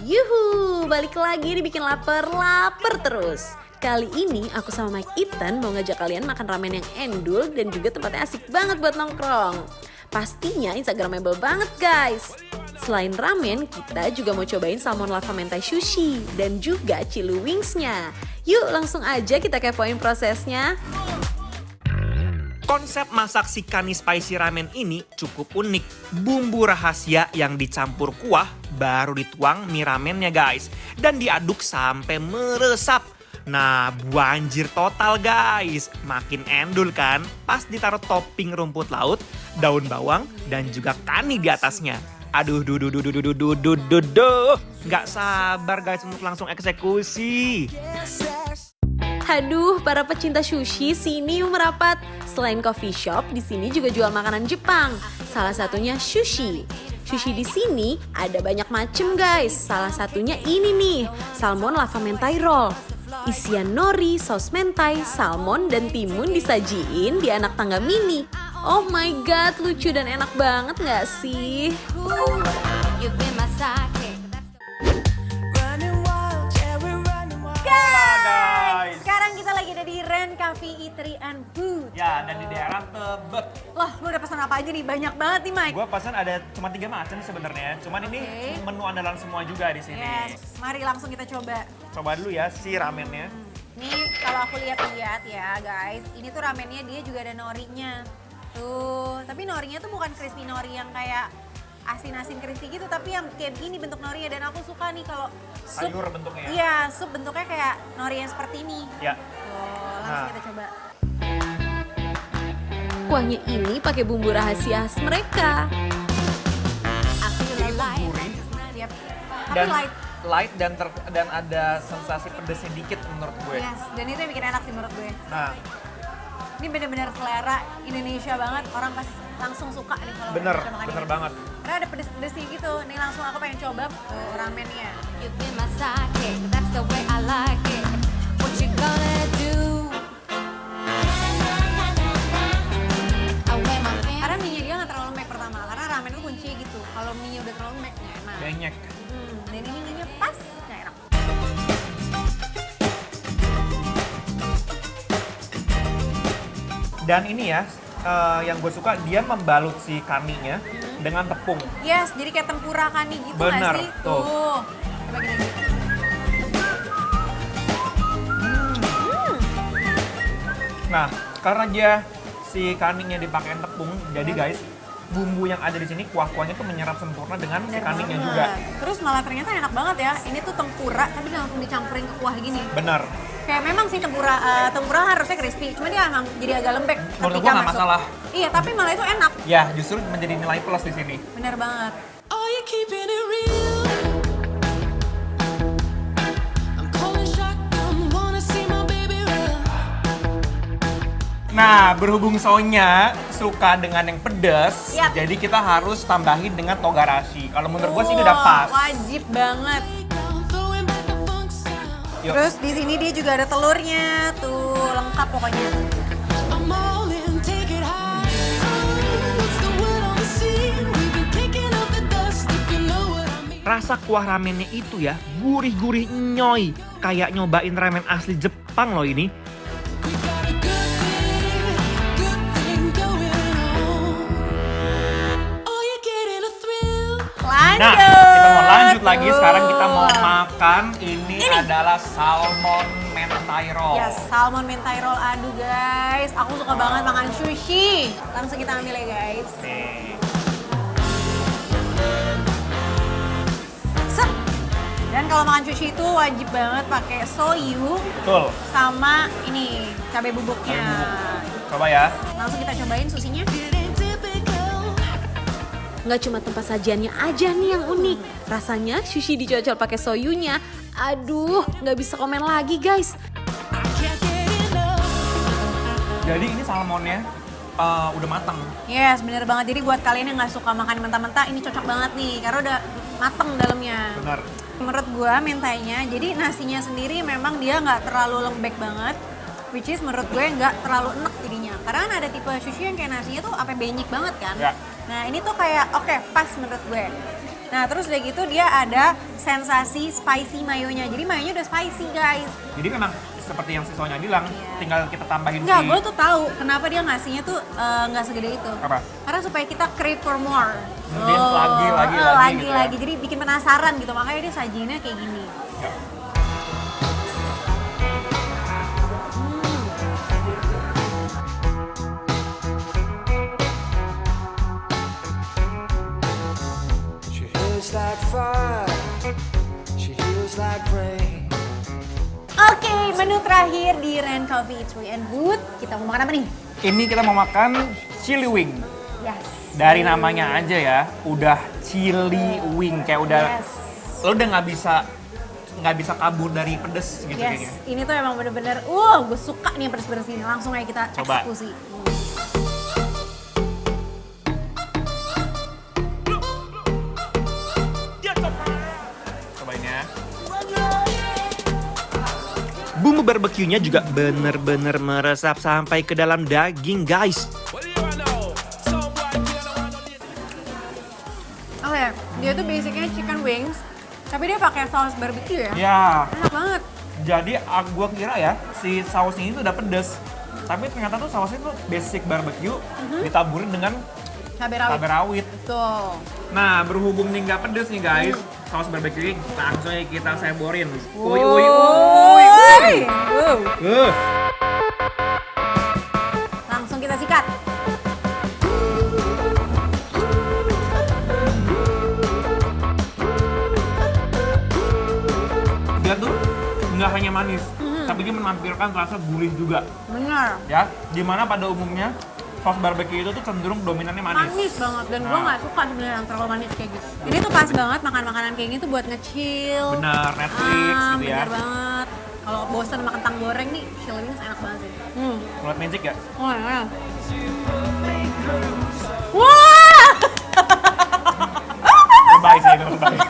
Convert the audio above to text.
Yuhu, balik lagi dibikin lapar terus. Kali ini aku sama Mike Ethan mau ngajak kalian makan ramen yang endul dan juga tempatnya asik banget buat nongkrong. Pastinya instagramable banget guys. Selain ramen, kita juga mau cobain salmon lava mentai sushi dan juga Chilu Wings-nya. Yuk langsung aja kita kepoin prosesnya. Konsep masak si Kani Spicy Ramen ini cukup unik. Bumbu rahasia yang dicampur kuah baru dituang mie ramennya guys. Dan diaduk sampai meresap. Nah banjir total guys. Makin endul kan pas ditaruh topping rumput laut, daun bawang, dan juga kani di atasnya. Aduh, nggak sabar guys untuk langsung eksekusi. Aduh, para pecinta sushi sini yuk merapat. Selain coffee shop, di sini juga jual makanan Jepang. Salah satunya sushi. Sushi di sini ada banyak macem guys. Salah satunya ini nih, salmon lava mentai roll. Isian nori, saus mentai, salmon, dan timun disajiin di anak tangga mini. Oh my god, lucu dan enak banget gak sih? Sekarang kita lagi ada di Ren Cafe Eatery and Food. Ya, dan di daerah Tebet. Loh, lu udah pesan apa aja nih? Banyak banget nih, Mike. Gue pesan ada cuma 3 macam sebenarnya. Cuman ini menu andalan semua juga di sini. Yes, mari langsung kita coba. Coba dulu ya si ramennya. Nih, kalau aku lihat-lihat ya, guys. Ini tuh ramennya dia juga ada norinya. Tuh, tapi norinya tuh bukan crispy nori yang kayak asin-asin crispy gitu, tapi yang kayak begini bentuk norinya. Dan aku suka nih kalau sup. Sayur bentuknya ya? Iya, sup bentuknya kayak nori yang seperti ini. Ya. Tuh, langsung kita coba. Kuahnya ini pakai bumbu rahasia khas mereka. Gurih. Yep. Tapi Dan light. dan ada sensasi pedesnya dikit menurut gue. Yes, dan itu yang bikin enak sih menurut gue. Nah, Ini bener-bener selera Indonesia banget, orang pasti langsung suka nih kalau bener kita makan ini. banget. Karena ada pedes-pedesnya gitu, nih langsung aku pengen coba ramennya. Karena mie-nya dia nggak terlalu lembek pertama, karena ramen itu kuncinya gitu. Kalau mie-nya udah terlalu lembek nggak enak. Banyak. Dan ini mie-nya pas, nggak enak. Dan ini ya, yang gue suka dia membalut si kaninya dengan tepung. Yes, jadi kayak tempura kani gitu Bener, nggak sih? tuh. Coba gini. Nah, karena dia si kaninya dipakein tepung, jadi guys, bumbu yang ada di sini kuah-kuahnya tuh menyerap sempurna dengan si Bener kaninya banget. juga. Terus malah ternyata enak banget ya. Ini tuh tempura tapi langsung dicampurin ke kuah gini. Bener. Kayak memang sih tempura harusnya crispy, cuma dia emang jadi agak lembek. Menurut ketika gua nggak masuk. masalah. Iya, tapi malah itu enak. Ya, justru menjadi nilai plus di sini. Bener banget. Nah, berhubung Sonya suka dengan yang pedas, Yap. jadi kita harus tambahin dengan togarashi. Kalau menurut gua sih ini udah pas. Wajib banget. Yuk. Terus di sini dia juga ada telurnya, tuh lengkap pokoknya. Rasa kuah ramennya itu ya, gurih-gurih nyoy. Kayak nyobain ramen asli Jepang loh ini. Lanjut. Nah, kita mau lanjut lagi. Sekarang kita mau makan. Ini adalah salmon mentai roll. Ya, salmon mentai roll. Aduh guys, aku suka banget makan sushi. Langsung kita ambil ya guys. Nih. Set. Dan kalau makan sushi itu wajib banget pakai soyu Betul. sama ini cabai bubuknya. Coba ya. Langsung kita cobain sushinya. Nggak cuma tempat sajiannya aja nih yang unik. Rasanya sushi dicocol pakai soyunya. Aduh, nggak bisa komen lagi guys. Jadi ini salmonnya udah matang. Yes, bener banget. Jadi buat kalian yang nggak suka makan mentah-mentah, ini cocok banget nih. Karena udah mateng dalamnya. Benar. Menurut gua mentainya, jadi nasinya sendiri memang dia nggak terlalu lembek banget. Which is menurut gue nggak terlalu enek jadinya. Karena kan ada tipe sushi yang kayak nasinya tuh apa benyik banget kan. Ya. Nah ini tuh kayak oke, pas menurut gue. Nah terus udah gitu dia ada sensasi spicy mayonya. Jadi mayonya udah spicy guys. Jadi memang seperti yang si Sonya bilang, tinggal kita tambahin Enggak, si... gue tuh tahu kenapa dia ngasihnya tuh nggak segede itu. Apa? Karena supaya kita crave for more. Mungkin lagi gitu ya. Jadi bikin penasaran gitu. Makanya dia sajiinnya kayak gini. Ya. She heals like fire, she heals like rain. Oke, menu terakhir di Ren Coffee Eatery and Food. Kita mau makan apa nih? Ini kita mau makan chili wing. Yes. Dari namanya aja ya, udah chili wing. Kayak udah, Yes. lo udah nggak bisa kabur dari pedes gitu kayaknya. Yes, ini tuh emang bener-bener, gue suka nih yang pedes-pedes ini. Langsung aja kita Coba. eksekusi. Cobain ya. Bumbu barbeque-nya juga bener-bener meresap sampai ke dalam daging, guys. Oke, dia tuh basicnya chicken wings, tapi dia pakai saus barbecue ya. Ya, Enak banget. jadi gua kira ya si sausnya ini tuh udah pedes. Tapi ternyata tuh sausnya tuh basic barbecue ditaburin dengan Cabai rawit. cabai rawit. Tuh. Nah, berhubung nih nggak pedes nih guys, saus barbecue langsung aja kita seborin. Uy, Wuh. Langsung kita sikat. Dia tuh nggak hanya manis, tapi dia menampilkan rasa gurih juga. Bener. Ya, dimana pada umumnya saus barbecue itu tuh cenderung dominannya manis. Manis banget dan gue Nah. nggak suka sebenarnya yang terlalu manis kayak gitu. Ini tuh pas banget makan makanan kayak gini tuh buat nge-chill. Bener, Netflix gitu ya. Bener banget. Kalau bosan makan kentang goreng nih, chili wings enak banget sih. Buat magic ya? Oh, ya. Wah! Terbaik sih, itu terbaik.